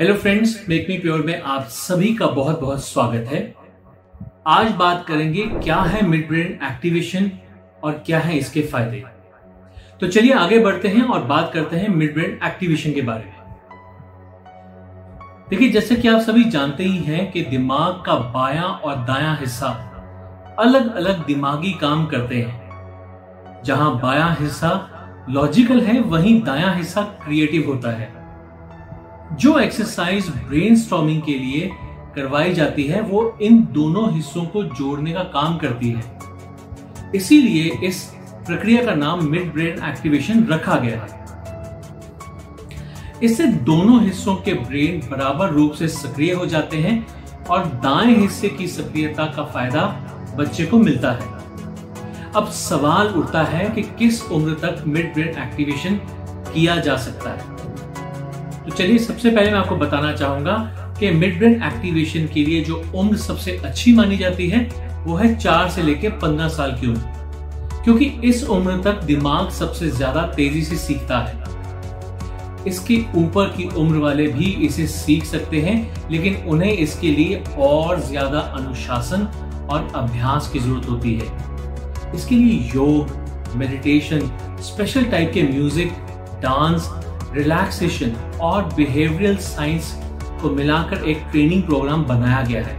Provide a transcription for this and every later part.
Hello friends, make me pure में आप सभी का बहुत बहुत स्वागत है। आज बात करेंगे क्या है मिड ब्रेन एक्टिवेशन और क्या है इसके फायदे। तो चलिए आगे बढ़ते हैं और बात करते हैं मिड ब्रेन एक्टिवेशन के बारे में। देखिए, जैसे कि आप सभी जानते ही हैं कि दिमाग का बायां और दायां हिस्सा अलग अलग दिमागी काम करते हैं। जहां बायां हिस्सा लॉजिकल है, वहीं दायां हिस्सा क्रिएटिव होता है। जो एक्सरसाइज ब्रेनस्टॉर्मिंग के लिए करवाई जाती है वो इन दोनों हिस्सों को जोड़ने का काम करती है। इसीलिए इस प्रक्रिया का नाम मिड ब्रेन एक्टिवेशन रखा गया है। इससे दोनों हिस्सों के ब्रेन बराबर रूप से सक्रिय हो जाते हैं और दाएं हिस्से की सक्रियता का फायदा बच्चे को मिलता है। अब सवाल उठता है कि किस उम्र तक मिड ब्रेन एक्टिवेशन किया जा सकता है। तो चलिए, सबसे पहले मैं आपको बताना चाहूंगा कि मिड ब्रेन एक्टिवेशन के लिए जो उम्र सबसे अच्छी मानी जाती है वो है 4 से लेकर 15 साल की उम्र, क्योंकि इस उम्र तक दिमाग सबसे ज्यादा तेजी से सीखता है। इसके ऊपर की उम्र वाले भी इसे सीख सकते हैं, लेकिन उन्हें इसके लिए और ज्यादा अनुशासन और अभ्यास की जरूरत होती है। इसके लिए योग, मेडिटेशन, स्पेशल टाइप के म्यूजिक, डांस, रिलैक्सेशन और बिहेवियरल साइंस को मिलाकर एक ट्रेनिंग प्रोग्राम बनाया गया है।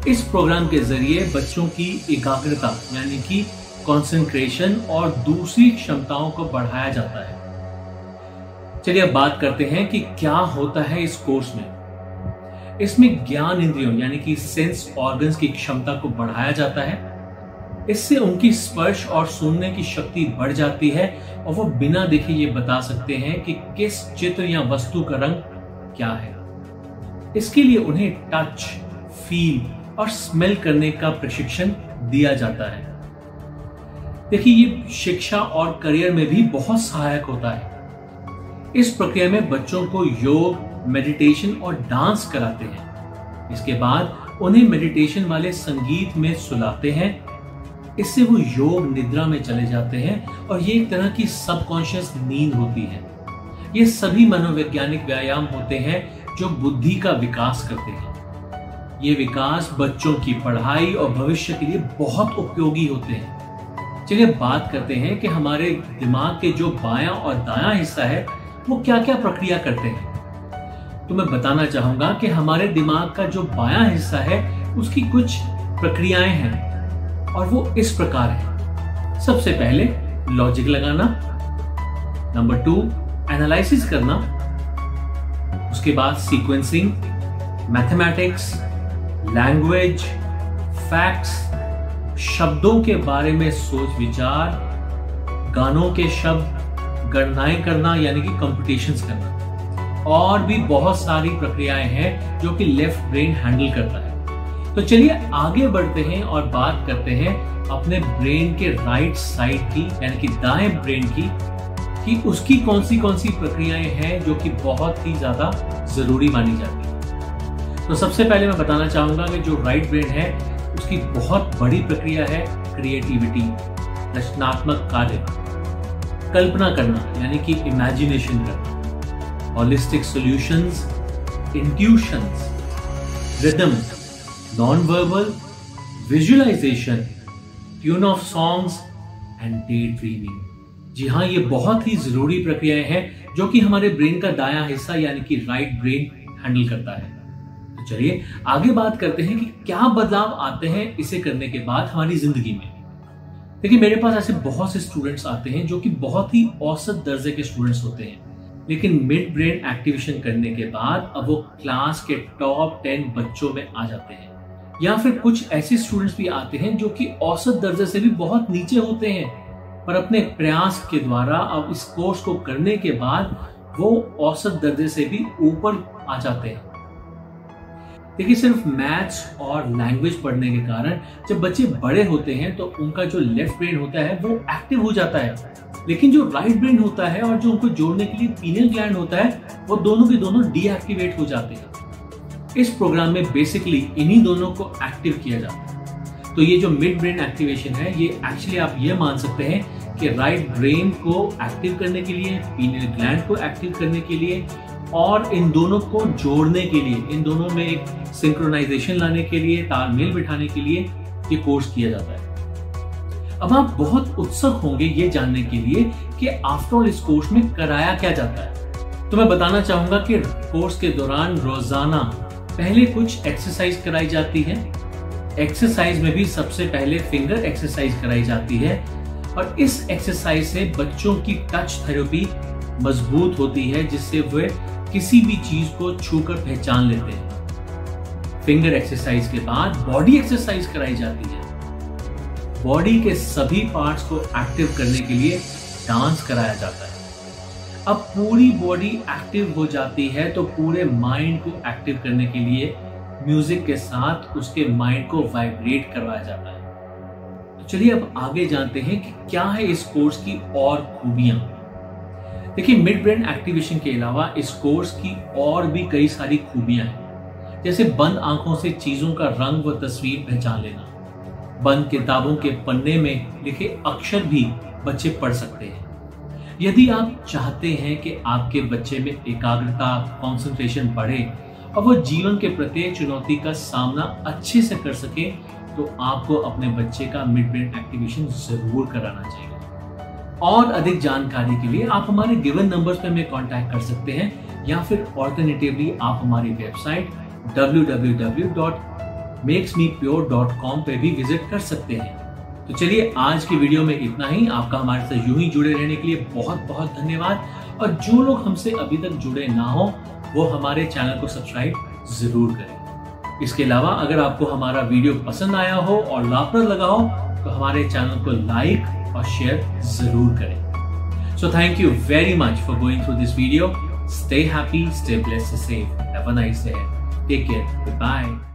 इस प्रोग्राम के जरिए बच्चों की एकाग्रता यानी कि कंसंट्रेशन और दूसरी क्षमताओं को बढ़ाया जाता है। चलिए अब बात करते हैं कि क्या होता है इस कोर्स में। इसमें ज्ञान इंद्रियों यानी कि सेंस ऑर्गन्स की क्षमता को बढ़ाया जाता है। इससे उनकी स्पर्श और सुनने की शक्ति बढ़ जाती है और वो बिना देखे ये बता सकते हैं कि किस चित्र या वस्तु का रंग क्या है। इसके लिए उन्हें टच, फील और स्मेल करने का प्रशिक्षण दिया जाता है। देखिए, ये शिक्षा और करियर में भी बहुत सहायक होता है। इस प्रक्रिया में बच्चों को योग, मेडिटेशन और डांस कराते हैं। इसके बाद उन्हें मेडिटेशन वाले संगीत में सुलाते हैं। इससे वो योग निद्रा में चले जाते हैं और ये एक तरह की सबकॉन्शियस नींद होती है। ये सभी मनोवैज्ञानिक व्यायाम होते हैं जो बुद्धि का विकास करते हैं। ये विकास बच्चों की पढ़ाई और भविष्य के लिए बहुत उपयोगी होते हैं। चलिए बात करते हैं कि हमारे दिमाग के जो बायां और दायां हिस्सा है वो क्या क्या प्रक्रिया करते हैं। तो मैं बताना चाहूंगा कि हमारे दिमाग का जो बायां हिस्सा है उसकी कुछ प्रक्रियाएं हैं और वो इस प्रकार है। सबसे पहले लॉजिक लगाना, नंबर 2 एनालिसिस करना, उसके बाद सीक्वेंसिंग, मैथमेटिक्स, लैंग्वेज, फैक्ट्स, शब्दों के बारे में सोच विचार, गानों के शब्द, गणनाएं करना यानी कि कंपटीशंस करना, और भी बहुत सारी प्रक्रियाएं हैं जो कि लेफ्ट ब्रेन हैंडल करता है। तो चलिए आगे बढ़ते हैं और बात करते हैं अपने ब्रेन के राइट साइड की यानी कि दाएं ब्रेन की, कि उसकी कौन सी प्रक्रियाएं हैं जो कि बहुत ही ज्यादा जरूरी मानी जाती है। तो सबसे पहले मैं बताना चाहूंगा कि जो राइट ब्रेन है उसकी बहुत बड़ी प्रक्रिया है क्रिएटिविटी, रचनात्मक कार्य, कल्पना करना यानी कि इमेजिनेशन करना, holistic solutions, intuitions, rhythm, non verbal, visualisation, tune of songs and daydreaming. जी हाँ, ये बहुत ही जरूरी प्रक्रियाएं हैं जो कि हमारे ब्रेन का दायां हिस्सा यानी कि राइट ब्रेन हैंडल करता है। तो चलिए आगे बात करते हैं कि क्या बदलाव आते हैं इसे करने के बाद हमारी जिंदगी में। देखिए, मेरे पास ऐसे बहुत से स्टूडेंट्स आते हैं जो कि बहुत ही औसत दर्जे के स्टूडेंट्स होते हैं, लेकिन मिड ब्रेन एक्टिवेशन करने के बाद अब वो क्लास के टॉप 10 बच्चों में आ जाते हैं। या फिर कुछ ऐसे स्टूडेंट्स भी आते हैं जो कि औसत दर्जे से भी बहुत नीचे होते हैं, पर अपने प्रयास के द्वारा अब इस कोर्स को करने के बाद वो औसत दर्जे से भी ऊपर आ जाते हैं। देखिए, सिर्फ मैथ्स और लैंग्वेज पढ़ने के कारण जब बच्चे बड़े होते हैं तो उनका जो लेफ्ट ब्रेन होता है वो एक्टिव हो जाता है, लेकिन जो राइट ब्रेन होता है और जो उनको जोड़ने के लिए पीनियल ग्लैंड होता है वो दोनों के दोनों डीएक्टिवेट हो जाते हैं। इस प्रोग्राम में बेसिकली इन्हीं दोनों को एक्टिव किया जाता है। तो ये जो मिड ब्रेन एक्टिवेशन है ये एक्चुअली आप ये मान सकते हैं कि राइट ब्रेन को एक्टिव करने के लिए, पीनियल ग्लैंड को एक्टिव करने के लिए और इन दोनों को जोड़ने के लिए, इन दोनों में एक सिंक्रोनाइजेशन लाने के लिए, तालमेल बिठाने के लिए ये कोर्स किया जाता है। अब आप बहुत उत्सुक होंगे ये जानने के लिए कि आफ्टर ऑल इस कोर्स में कराया क्या जाता है। तो मैं बताना चाहूंगा कि कोर्स के दौरान रोजाना पहले कुछ एक्सरसाइज कराई जाती है। एक्सरसाइज में भी सबसे पहले फिंगर एक्सरसाइज कराई जाती है और इस एक्सरसाइज से बच्चों की टच थेरेपी मजबूत होती है, जिससे वे किसी भी चीज को छूकर पहचान लेते हैं। फिंगर एक्सरसाइज के बाद बॉडी एक्सरसाइज कराई जाती है। बॉडी के सभी पार्ट्स को एक्टिव करने के लिए डांस कराया जाता है। अब पूरी बॉडी एक्टिव हो जाती है तो पूरे माइंड को एक्टिव करने के लिए म्यूजिक के साथ उसके माइंड को वाइब्रेट करवाया जाता है। तो चलिए अब आगे जानते हैं कि क्या है इस कोर्स की और खूबियां। देखिए, मिड ब्रेन एक्टिवेशन के अलावा इस कोर्स की और भी कई सारी खूबियां हैं, जैसे बंद आंखों से चीजों का रंग व तस्वीर पहचान लेना। बंद किताबों के पन्ने में लिखे अक्षर भी बच्चे पढ़ सकते हैं। यदि आप चाहते हैं कि आपके बच्चे में एकाग्रता, कंसंट्रेशन बढ़े और वो जीवन के प्रत्येक चुनौती का सामना अच्छे से कर सके, तो आपको अपने बच्चे का मिड ब्रेन एक्टिवेशन जरूर कराना चाहिए। और अधिक जानकारी के लिए आप हमारे गिवन नंबर्स पे हमें कांटेक्ट कर सकते हैं, या फिर ऑल्टरनेटिवली आप हमारी वेबसाइट www.makesmepure.com पे भी विजिट कर सकते हैं। तो चलिए आज की वीडियो में इतना ही। आपका हमारे साथ यूं ही जुड़े रहने के लिए बहुत बहुत धन्यवाद। और जो लोग हमसे अभी तक जुड़े ना हो वो हमारे चैनल को सब्सक्राइब जरूर करें। इसके अलावा अगर आपको हमारा वीडियो पसंद आया हो और लाभप्रद लगा हो तो हमारे चैनल को लाइक और शेयर जरूर करें। So thank you very much for going through this video. Stay happy, stay blessed, stay safe. Have a nice day. Take care. Goodbye.